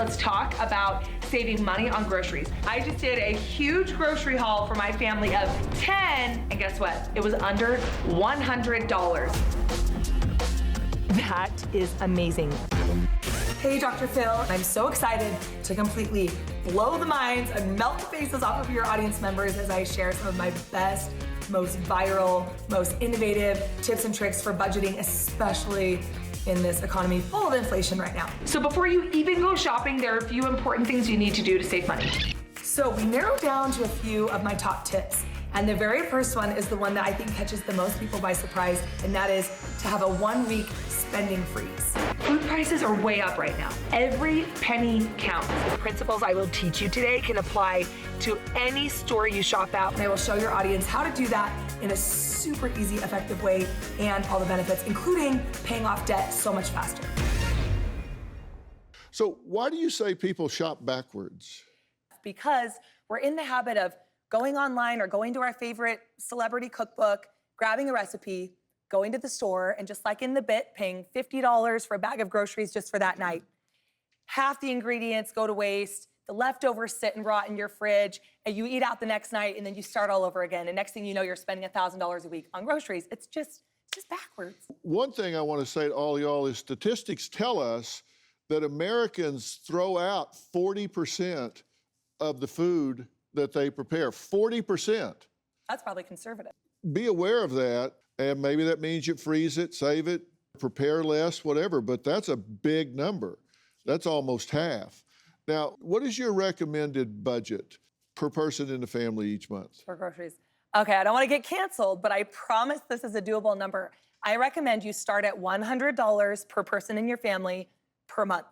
let's talk about saving money on groceries. I just did a huge grocery haul for my family of 10, and guess what? It was under $100. That is amazing. Hey, Dr. Phil. I'm so excited to completely blow the minds and melt the faces off of your audience members as I share some of my best, most viral, most innovative tips and tricks for budgeting, especially in this economy full of inflation right now. So before you even go shopping, there are a few important things you need to do to save money. So we narrowed down to a few of my top tips. And the very first one is the one that I think catches the most people by surprise, and that is to have a 1-week spending freeze. Food prices are way up right now. Every penny counts. The principles I will teach you today can apply to any store you shop at, and I will show your audience how to do that in a super easy, effective way and all the benefits, including paying off debt so much faster. So why do you say people shop backwards? Because we're in the habit of going online or going to our favorite celebrity cookbook, grabbing a recipe, going to the store, and just like in the bit, paying $50 for a bag of groceries just for that night. Half the ingredients go to waste, the leftovers sit and rot in your fridge, and you eat out the next night, and then you start all over again. And next thing you know, you're spending $1,000 a week on groceries. It's just backwards. One thing I want to say to all y'all is statistics tell us that Americans throw out 40% of the food that they prepare, 40%. That's probably conservative. Be aware of that, and maybe that means you freeze it, save it, prepare less, whatever, but that's a big number. That's almost half. Now, what is your recommended budget per person in the family each month? For groceries. Okay, I don't want to get canceled, but I promise this is a doable number. I recommend you start at $100 per person in your family per month.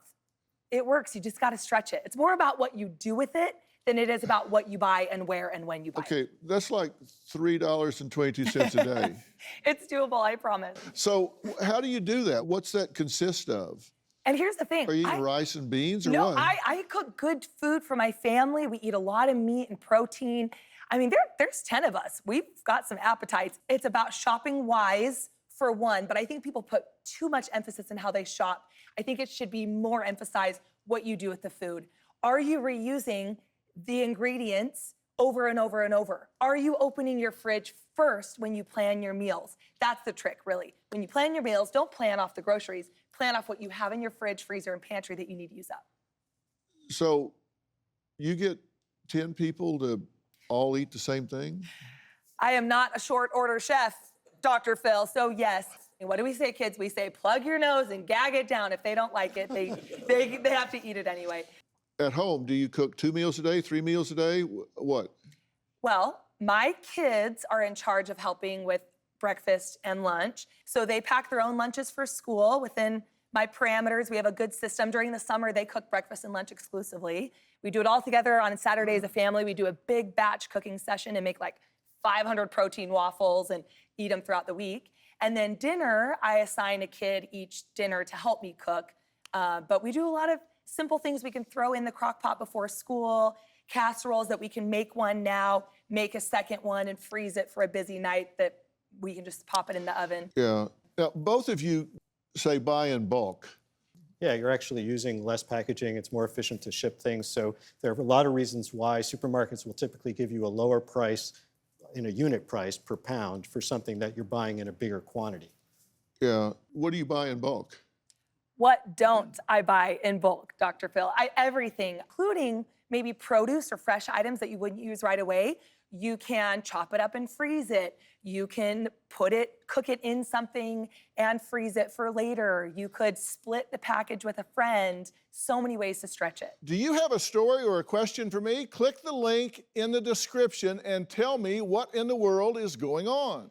It works, you just got to stretch it. It's more about what you do with it than it is about what you buy and where and when you buy it. Okay, that's like $3.22 a day. It's doable, I promise. So how do you do that? What's that consist of? And here's the thing. Are you eating rice and beans or no, what? I cook good food for my family. We eat a lot of meat and protein. I mean, there's 10 of us. We've got some appetites. It's about shopping wise for one, but I think people put too much emphasis in how they shop. I think it should be more emphasized what you do with the food. Are you reusing the ingredients over and over and over? Are you opening your fridge first when you plan your meals? That's the trick, really. When you plan your meals, don't plan off the groceries. Plan off what you have in your fridge, freezer, and pantry that you need to use up. So you get 10 people to all eat the same thing? I am not a short order chef, Dr. Phil, so yes. And what do we say, kids? We say plug your nose and gag it down. If they don't like it, they have to eat it anyway. At home, do you cook 2 meals a day, 3 meals a day? What? Well, my kids are in charge of helping with breakfast and lunch. So they pack their own lunches for school within my parameters. We have a good system. During the summer, they cook breakfast and lunch exclusively. We do it all together on Saturday as a family. We do a big batch cooking session and make like 500 protein waffles and eat them throughout the week. And then dinner, I assign a kid each dinner to help me cook. But we do a lot of simple things we can throw in the crock pot before school, casseroles that we can make one now, make a second one and freeze it for a busy night that we can just pop it in the oven. Yeah. Now, both of you say buy in bulk. Yeah, you're actually using less packaging. It's more efficient to ship things. So there are a lot of reasons why supermarkets will typically give you a lower price in a unit price per pound for something that you're buying in a bigger quantity. Yeah. What do you buy in bulk? What don't I buy in bulk, Dr. Phil? Everything, including maybe produce or fresh items that you wouldn't use right away. You can chop it up and freeze it. You can cook it in something and freeze it for later. You could split the package with a friend. So many ways to stretch it. Do you have a story or a question for me? Click the link in the description and tell me what in the world is going on.